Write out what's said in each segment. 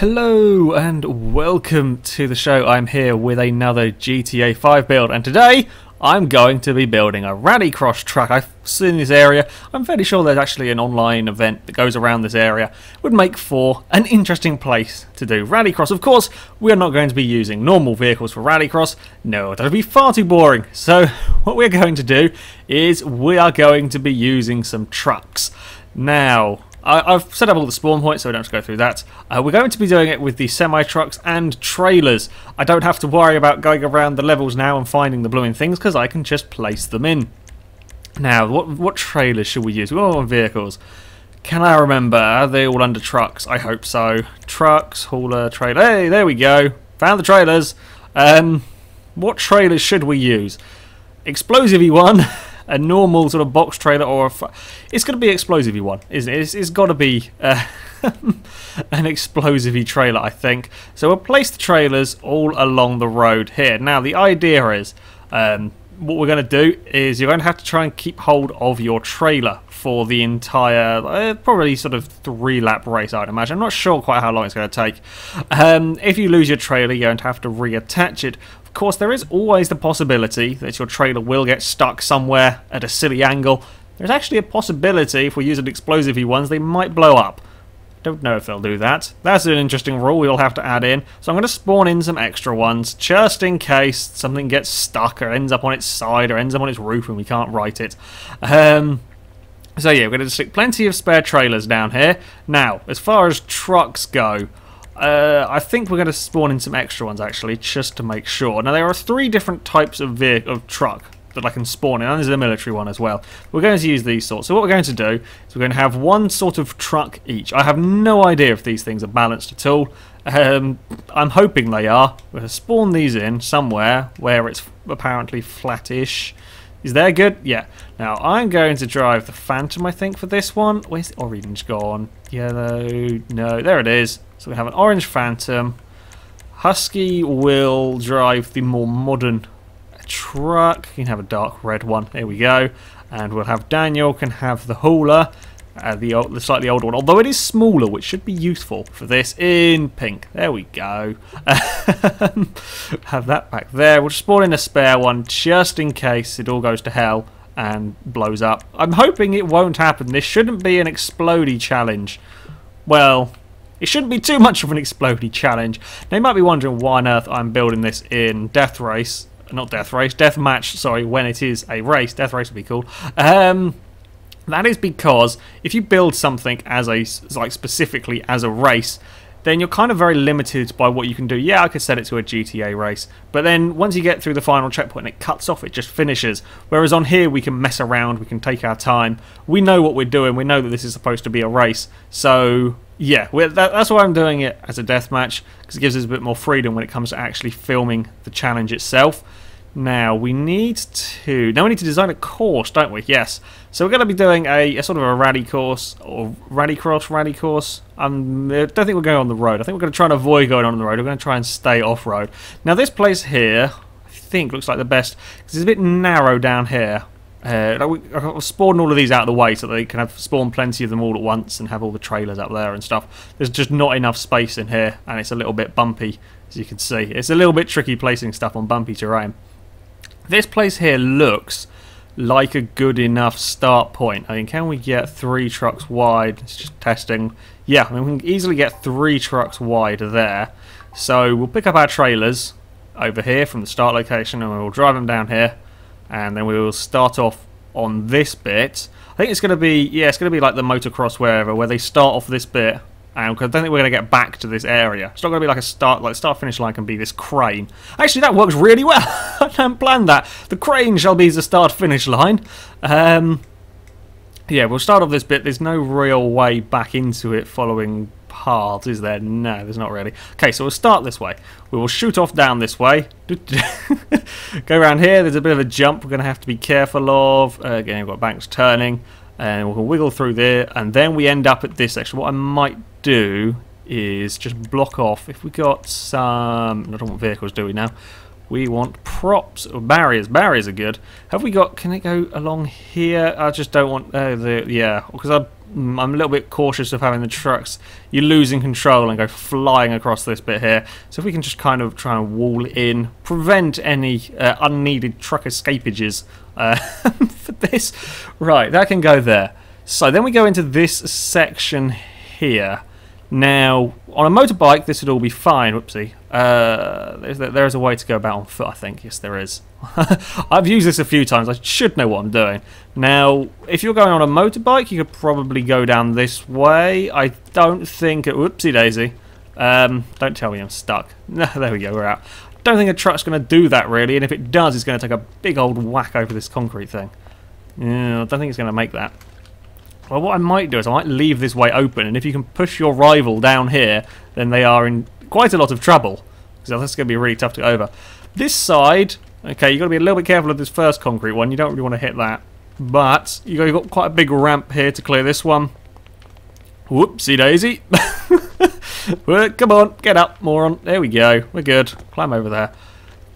Hello and welcome to the show. I'm here with another GTA 5 build, and today I'm going to be building a Rallycross truck. I've seen this area. I'm fairly sure there's actually an online event that goes around this area. It would make for an interesting place to do Rallycross. Of course, we're not going to be using normal vehicles for Rallycross. No, that would be far too boring. So what we're going to do is we are going to be using some trucks. Now, I've set up all the spawn points, so we don't have to go through that. We're going to be doing it with the semi-trucks and trailers. I don't have to worry about going around the levels now and finding the blooming things, because I can just place them in. Now, what trailers should we use? We're all on vehicles. Can I remember? Are they all under trucks? I hope so. Trucks, hauler, trailer. Hey, there we go. Found the trailers. What trailers should we use? Explosive-y one. A normal sort of box trailer, or it's going to be an explosive-y one, isn't it? It's got to be an explosive-y trailer, I think. So we'll place the trailers all along the road here. Now, the idea is, what we're going to do is you're going to have to try and keep hold of your trailer for the entire, probably sort of 3-lap race, I'd imagine. I'm not sure quite how long it's going to take. If you lose your trailer, you're going to have to reattach it. Of course, there is always the possibility that your trailer will get stuck somewhere at a silly angle. There's actually a possibility, if we use an explosive-y ones, they might blow up. Don't know if they'll do that. That's an interesting rule we'll have to add in. So I'm going to spawn in some extra ones, just in case something gets stuck or ends up on its side or ends up on its roof and we can't right it. So yeah, we're going to stick plenty of spare trailers down here. Now, as far as trucks go, I think we're going to spawn in some extra ones, actually, just to make sure. Now, there are 3 different types of truck that I can spawn in, and there's a military one as well. We're going to use these sorts. So what we're going to do is we're going to have one sort of truck each. I have no idea if these things are balanced at all. I'm hoping they are. We're going to spawn these in somewhere where it's apparently flattish. Is that good? Yeah. Now, I'm going to drive the Phantom, I think, for this one. Where's the orange gone? Yellow. No, there it is. So we have an orange Phantom. Husky will drive the more modern truck. You can have a dark red one. There we go. And we'll have Daniel can have the hauler, the slightly older one. Although it is smaller, which should be useful for this, in pink. There we go. Have that back there. We'll spawn in a spare one just in case it all goes to hell and blows up. I'm hoping it won't happen. This shouldn't be an explodey challenge. Well, it shouldn't be too much of an explodey challenge. Now, you might be wondering why on earth I'm building this in Death Race. Not Death Race, Death Match, sorry, when it is a race. Death Race would be cool. That is because if you build something as specifically as a race, then you're kind of very limited by what you can do. Yeah, I could set it to a GTA race, but then once you get through the final checkpoint and it cuts off, it just finishes. Whereas on here, we can mess around, we can take our time. We know what we're doing, we know that this is supposed to be a race. So, yeah, that's why I'm doing it as a deathmatch, because it gives us a bit more freedom when it comes to actually filming the challenge itself. Now, we need to design a course, don't we? Yes. So we're going to be doing a sort of a rally course, or rally course. I don't think we're going on the road. I think we're going to try and avoid going on the road. We're going to try and stay off-road. Now, this place here, I think, looks like the best, because it's a bit narrow down here. I've spawned all of these out of the way so that they can have spawn plenty of them all at once and have all the trailers up there and stuff. There's just not enough space in here, and it's a little bit bumpy, as you can see. It's a little bit tricky placing stuff on bumpy terrain. This place here looks like a good enough start point. I mean, can we get 3 trucks wide? It's just testing. Yeah, I mean, we can easily get 3 trucks wide there. So we'll pick up our trailers over here from the start location and we'll drive them down here. And then we will start off on this bit. I think it's going to be, yeah, it's going to be like the motocross where they start off this bit. Because I don't think we're going to get back to this area. It's not going to be like a start-finish line can be this crane. Actually, that works really well. I don't plan that. The crane shall be the start-finish line. Yeah, we'll start off this bit. There's no real way back into it following paths, is there? No, there's not really. Okay, so we'll start this way. We will shoot off down this way. Go around here. There's a bit of a jump we're going to have to be careful of. Again, we've got banks turning. And we'll wiggle through there, and then we end up at this section. What I might do is just block off. If we got some, I don't want vehicles, do we now? We want props or barriers. Barriers are good. Have we got? Can it go along here? I just don't want yeah, because I'm a little bit cautious of having the trucks. You're losing control and go flying across this bit here. So if we can just kind of try and wall it in, prevent any unneeded truck escapages for this. Right, that can go there. So then we go into this section here. Now, on a motorbike, this would all be fine. Whoopsie. There is a way to go about on foot, I think. Yes, there is. I've used this a few times. I should know what I'm doing. Now, if you're going on a motorbike, you could probably go down this way. I don't think... Whoopsie daisy. Don't tell me I'm stuck. No, there we go, we're out. Don't think a truck's going to do that, really. And if it does, it's going to take a big old whack over this concrete thing. Yeah, I don't think it's going to make that. Well, what I might do is I might leave this way open, and if you can push your rival down here, then they are in quite a lot of trouble. So that's going to be really tough to go over. This side, okay, you've got to be a little bit careful of this first concrete one. You don't really want to hit that. But you've got quite a big ramp here to clear this one. Whoopsie daisy. Well, come on, get up, moron. There we go. We're good. Climb over there.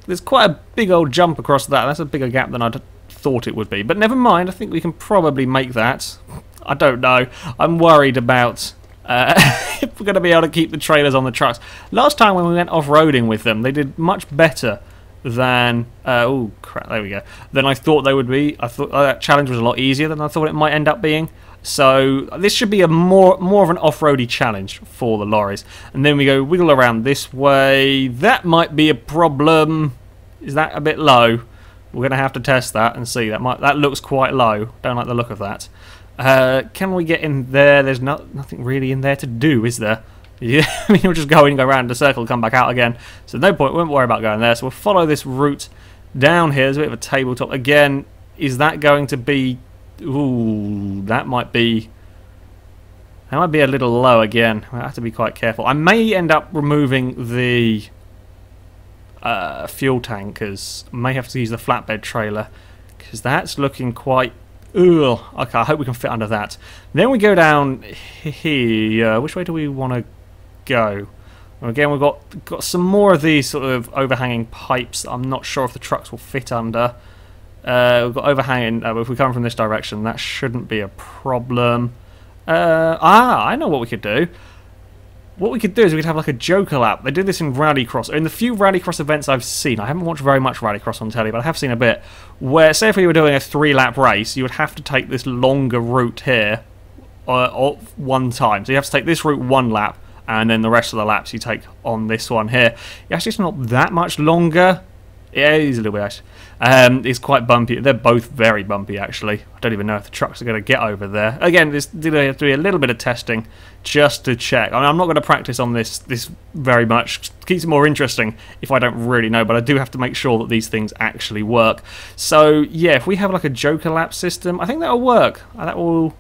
There's quite a big old jump across that. That's a bigger gap than I'd thought it would be. But never mind, I think we can probably make that. I don't know. I'm worried about if we're going to be able to keep the trailers on the trucks. Last time when we went off-roading with them, they did much better than... oh, crap, there we go. Than I thought they would be. I thought that challenge was a lot easier than I thought it might end up being. So this should be a more of an off-roady challenge for the lorries. And then we go wiggle around this way. That might be a problem. Is that a bit low? We're going to have to test that and see. That looks quite low. Don't like the look of that. Can we get in there? There's nothing really in there to do, is there? Yeah, I mean, we'll just go in and go around the circle, come back out again. So no point, we won't worry about going there. So we'll follow this route down here. There's a bit of a tabletop. Again, is that going to be... Ooh, that might be a little low again. I have to be quite careful. I may end up removing the fuel tankers. I may have to use the flatbed trailer because that's looking quite... Ugh. Okay, I hope we can fit under that. Then we go down here. Which way do we want to go? Well, again, we've got some more of these sort of overhanging pipes. I'm not sure if the trucks will fit under. We've got overhanging. If we come from this direction, that shouldn't be a problem. I know what we could do. What we could do is we could have like a Joker lap. They do this in Rallycross. In the few Rallycross events I've seen, I haven't watched very much Rallycross on telly, but I have seen a bit, where, say if we were doing a 3-lap race, you would have to take this longer route here one time. So you have to take this route 1 lap, and then the rest of the laps you take on this one here. Actually, it's not that much longer. Yeah, it is a little bit. It's quite bumpy. They're both very bumpy, actually. I don't even know if the trucks are going to get over there. Again, there's going to have to be a little bit of testing just to check. I mean, I'm not going to practice on this very much. It keeps it more interesting if I don't really know, but I do have to make sure that these things actually work. So, yeah, if we have like a Joker lap system, I think that'll work. That will...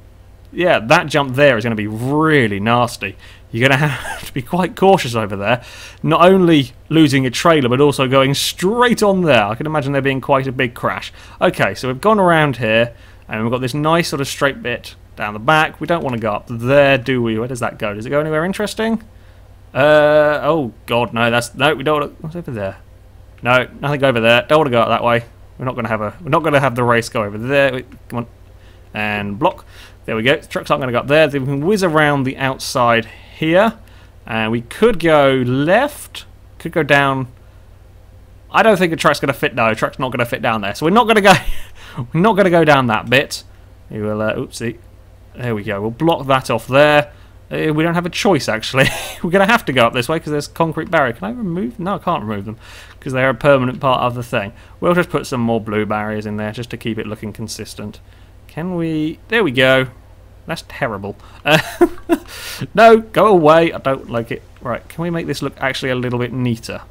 Yeah, that jump there is going to be really nasty. You're going to have to be quite cautious over there. Not only losing a trailer, but also going straight on there. I can imagine there being quite a big crash. Okay, so we've gone around here, and we've got this nice sort of straight bit down the back. We don't want to go up there, do we? Where does that go? Does it go anywhere interesting? Oh, God, no. No, we don't want to... What's over there? No, nothing over there. Don't want to go up that way. We're not going to have the race go over there. Wait, come on. And block. There we go. The trucks aren't going to go up there. Then we can whiz around the outside here. And we could go left. Could go down. I don't think a truck's going to fit. No, a truck's not going to fit down there. So we're not going to go. We're not going to go down that bit. We will. Oopsie. There we go. We'll block that off there. We don't have a choice, actually. We're going to have to go up this way because there's concrete barrier. Can I remove? No, I can't remove them because they're a permanent part of the thing. We'll just put some more blue barriers in there just to keep it looking consistent. Can we... There we go. That's terrible. No, go away. I don't like it. Right, can we make this look actually a little bit neater?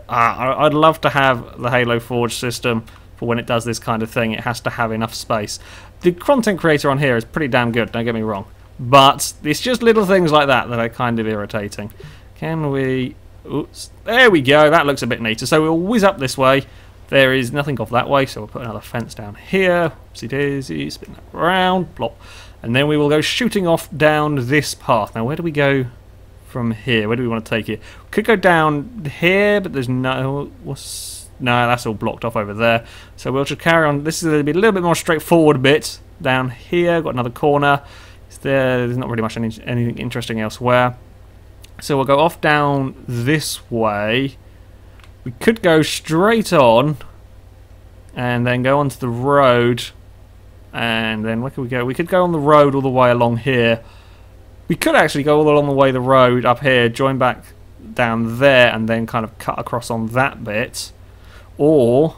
I'd love to have the Halo Forge system for when it does this kind of thing. It has to have enough space. The content creator on here is pretty damn good, don't get me wrong. But it's just little things like that that are kind of irritating. Can we... Oops. There we go. That looks a bit neater. So we'll whiz up this way. There is nothing off that way, so we'll put another fence down here. Oopsie daisy, spin that around, plop. And then we will go shooting off down this path. Now, where do we go from here? Where do we want to take it? We could go down here, but there's no... What's... No, that's all blocked off over there. So we'll just carry on. This is going to be a little bit more straightforward bit down here. Got another corner. There's not really much anything interesting elsewhere. So we'll go off down this way. We could go straight on and then go onto the road. And then where could we go? We could go on the road all the way along here. We could actually go all along the way the road up here, join back down there, and then kind of cut across on that bit. Or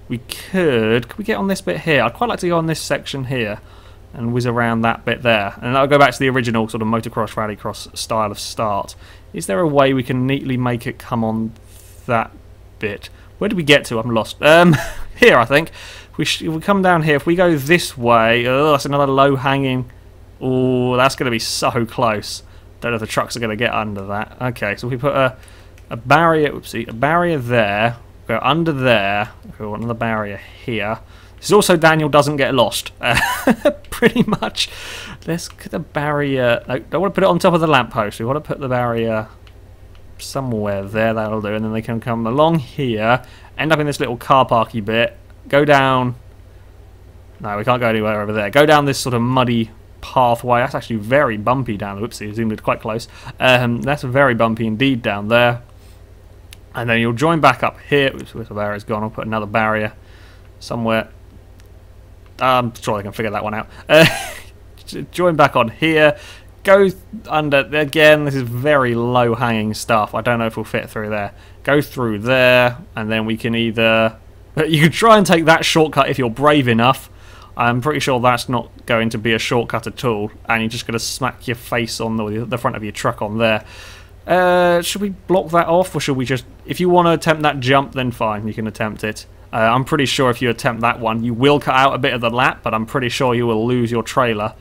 we could we get on this bit here? I'd quite like to go on this section here and whiz around that bit there. And that'll go back to the original sort of motocross, rallycross style of start. Is there a way we can neatly make it come on that bit? Where did we get to? I'm lost. Here, I think. If we come down here, if we go this way, oh, that's another low-hanging. Oh, that's going to be so close. Don't know if the trucks are going to get under that. Okay, so we put a barrier. Oopsie, a barrier there. Go under there. Go another barrier here. This is also Daniel doesn't get lost. Pretty much. Let's get the barrier. No, don't want to put it on top of the lamppost. We want to put the barrier somewhere there. That'll do. And then they can come along here. End up in this little car parky bit. Go down. No, we can't go anywhere over there. Go down this sort of muddy pathway. That's actually very bumpy down. Whoopsie, zoomed it quite close. That's very bumpy indeed down there. And then you'll join back up here. Oops, where the barrier's gone. I'll put another barrier somewhere. I'm sure I can figure that one out. Join back on here. Go under. Again, this is very low-hanging stuff. I don't know if we'll fit through there. Go through there, and then we can either... You can try and take that shortcut if you're brave enough. I'm pretty sure that's not going to be a shortcut at all, and you're just going to smack your face on the front of your truck on there. Should we block that off, or should we just... If you want to attempt that jump, then fine, you can attempt it. I'm pretty sure if you attempt that one, you will cut out a bit of the lap, but I'm pretty sure you will lose your trailer.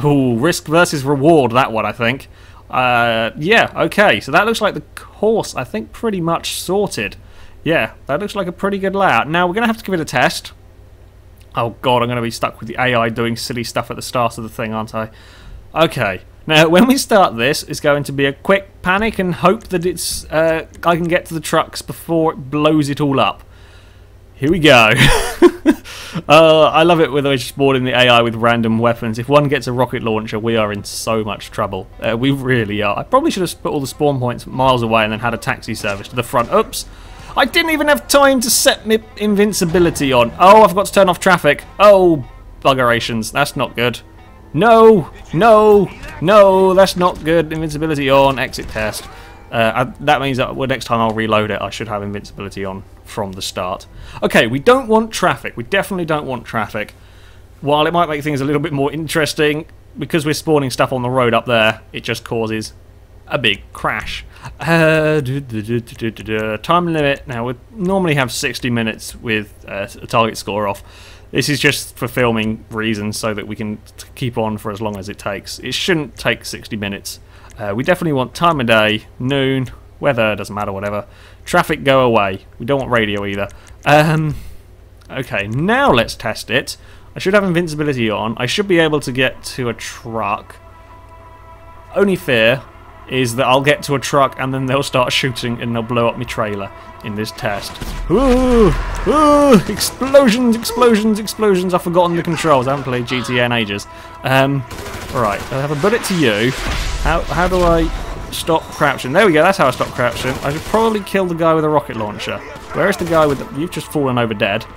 Ooh, risk versus reward, that one, I think. Yeah, okay, so that looks like the course, I think, pretty much sorted. Yeah, that looks like a pretty good layout. Now, we're going to have to give it a test. Oh, God, I'm going to be stuck with the AI doing silly stuff at the start of the thing, aren't I? Okay. Now, when we start this, it's going to be a quick panic and hope that it's I can get to the trucks before it blows it all up. Here we go. I love it when they're spawning the AI with random weapons. If one gets a rocket launcher, we are in so much trouble. We really are. I probably should have put all the spawn points miles away and then had a taxi service to the front. Oops. I didn't even have time to set my invincibility on. Oh, I forgot to turn off traffic. Oh, buggerations. That's not good. No, no, no, that's not good. Invincibility on, exit test. That means that next time I'll reload it, I should have invincibility on from the start. Okay, we don't want traffic. We definitely don't want traffic. While it might make things a little bit more interesting, because we're spawning stuff on the road up there, it just causes a big crash. Time limit. Now, we normally have 60 minutes with a target score off. This is just for filming reasons so that we can keep on for as long as it takes. It shouldn't take 60 minutes. We definitely want time of day, noon, weather, doesn't matter, whatever. Traffic, go away. We don't want radio either. Okay, now let's test it. I should have invincibility on. I should be able to get to a truck. Only fear is that I'll get to a truck and then they'll start shooting and they'll blow up my trailer in this test. Ooh! Ooh! Explosions, explosions, explosions. I've forgotten the controls. I haven't played GTA in ages. Right, I have a bullet to you. How do I stop crouching? There we go, that's how I stop crouching. I should probably kill the guy with a rocket launcher. Where is the guy with the... You've just fallen over dead.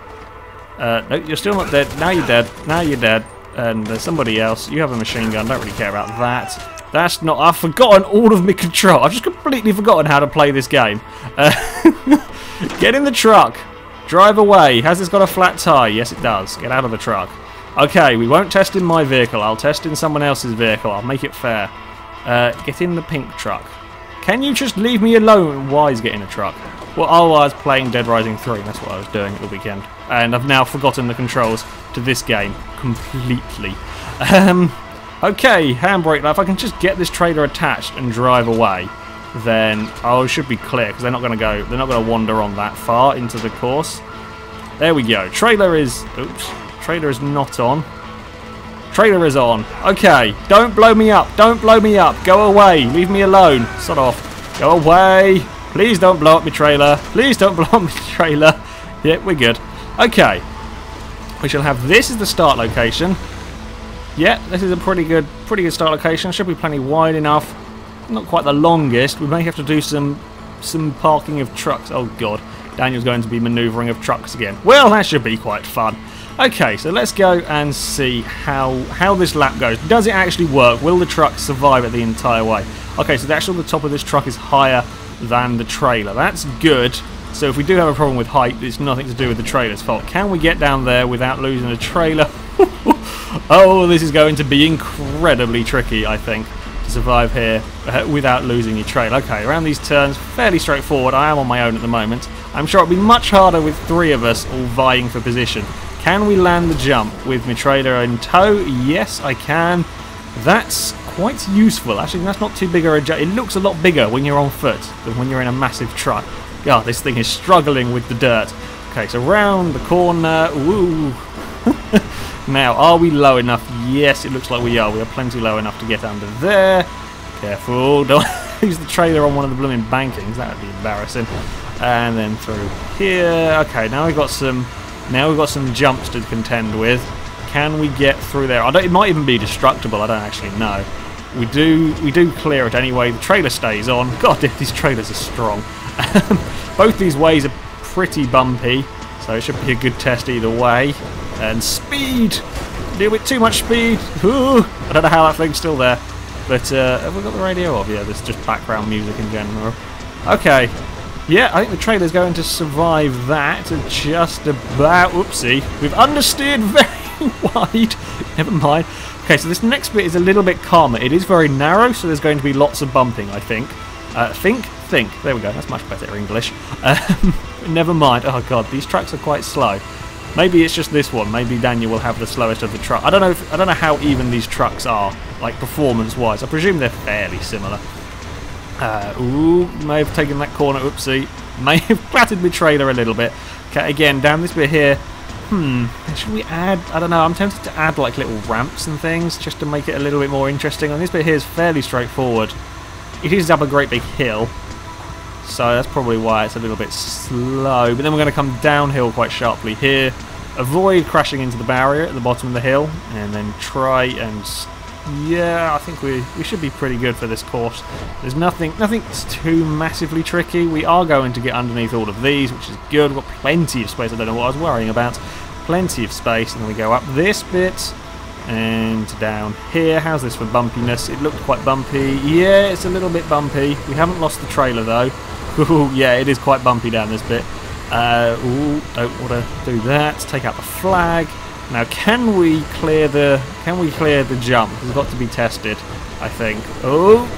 No, you're still not dead. Now you're dead. Now you're dead. And there's somebody else. You have a machine gun. Don't really care about that. That's not... I've forgotten all of my control. I've just completely forgotten how to play this game. Get in the truck. Drive away. Has this got a flat tyre? Yes, it does. Get out of the truck. Okay, we won't test in my vehicle. I'll test in someone else's vehicle. I'll make it fair. Get in the pink truck. Can you just leave me alone? Why is get in a truck? Well, I was playing Dead Rising 3. That's what I was doing at the weekend. And I've now forgotten the controls to this game completely. Okay, handbrake. If I can just get this trailer attached and drive away, then I should be clear because they're not going to go. They're not going to wander on that far into the course. There we go. Trailer is. Oops. Trailer is not on. Trailer is on. Okay, don't blow me up. Don't blow me up. Go away. Leave me alone. Sod off. Go away. Please don't blow up my trailer. Please don't blow up my trailer. Yeah, we're good. Okay. We shall have this as the start location. Yeah, this is a pretty good start location. Should be plenty wide enough. Not quite the longest. We may have to do some parking of trucks. Oh god, Daniel's going to be manoeuvring of trucks again. Well, that should be quite fun. Okay, so let's go and see how this lap goes. Does it actually work? Will the truck survive it the entire way? Okay, so actually the top of this truck is higher than the trailer. That's good. So if we do have a problem with height, it's nothing to do with the trailer's fault. Can we get down there without losing the trailer? Oh, this is going to be incredibly tricky, I think, to survive here without losing your trailer. Okay, around these turns, fairly straightforward. I am on my own at the moment. I'm sure it'll be much harder with 3 of us all vying for position. Can we land the jump with my trailer in tow? Yes, I can. That's quite useful. Actually, that's not too big a jump. It looks a lot bigger when you're on foot than when you're in a massive truck. God, this thing is struggling with the dirt. Okay, so round the corner. Woo. Now, are we low enough? Yes, it looks like we are. We are plenty low enough to get under there. Careful, don't use the trailer on one of the blooming bankings. That would be embarrassing. And then through here. Okay, now we've got some jumps to contend with. Can we get through there? It might even be destructible. I don't actually know. We do clear it anyway. The trailer stays on. God, these trailers are strong. Both these ways are pretty bumpy, so it should be a good test either way. And speed! A little bit too much speed. Ooh, I don't know how that thing's still there. But have we got the radio off? Yeah, there's just background music in general. Okay. Yeah, I think the trailer's going to survive that just about. Oopsie. We've understeered very wide. Never mind. Okay, so this next bit is a little bit calmer. It is very narrow, so there's going to be lots of bumping, I think. Think. There we go. That's much better English. Never mind. Oh god, these tracks are quite slow. Maybe it's just this one. Maybe Daniel will have the slowest of the truck. I don't know how even these trucks are, like performance-wise. I presume they're fairly similar. Ooh, may have taken that corner. Oopsie. May have clattered my trailer a little bit. Okay, again down this bit here. Should we add? I don't know. I'm tempted to add like little ramps and things just to make it a little bit more interesting. And this bit here is fairly straightforward. It is up a great big hill, so that's probably why it's a little bit slow. But then we're going to come downhill quite sharply here. Avoid crashing into the barrier at the bottom of the hill, and then try and... Yeah, I think we should be pretty good for this course. There's nothing too massively tricky. We are going to get underneath all of these, which is good. We've got plenty of space. I don't know what I was worrying about. Plenty of space, and then we go up this bit. And down here, how's this for bumpiness? It looked quite bumpy. Yeah, it's a little bit bumpy. We haven't lost the trailer though. Ooh, yeah, it is quite bumpy down this bit. Ooh, don't want to do that. Take out the flag. Now, can we clear the jump? It's got to be tested, I think. Oh,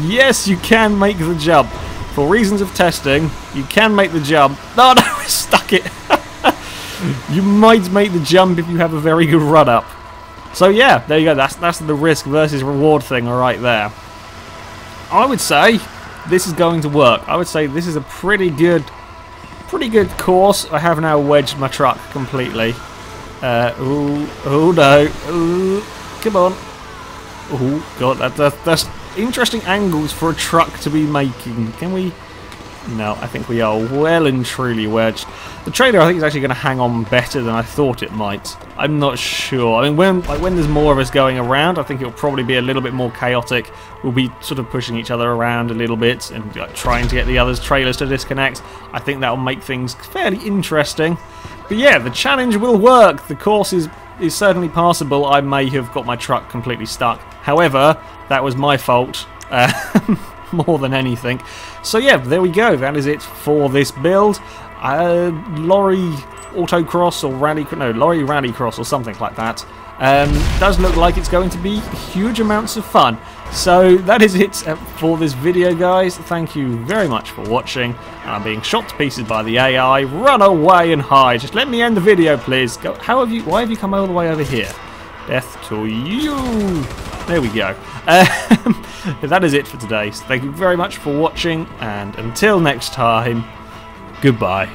yes, you can make the jump. For reasons of testing, you can make the jump. No, we stuck it. You might make the jump if you have a very good run up. So yeah, there you go. That's the risk versus reward thing right there. I would say this is going to work. I would say this is a pretty good course. I have now wedged my truck completely. Oh no! Ooh, come on! Oh god, that's interesting angles for a truck to be making. Can we? No, I think we are well and truly wedged. The trailer, I think, is actually going to hang on better than I thought it might. I'm not sure. I mean, when there's more of us going around, I think it'll probably be a little bit more chaotic. We'll be sort of pushing each other around a little bit and trying to get the others' trailers to disconnect. I think that'll make things fairly interesting. But yeah, the challenge will work. The course is certainly passable. I may have got my truck completely stuck. However, that was my fault. More than anything. So yeah, there we go. That is it for this build. Lorry Autocross or Lorry Rallycross or something like that. Does look like it's going to be huge amounts of fun. So that is it for this video, guys. Thank you very much for watching. And I'm being shot to pieces by the AI. Run away and hide. Just let me end the video, please. Go. Why have you come all the way over here? Death to you. There we go. That is it for today. So thank you very much for watching, and until next time, goodbye.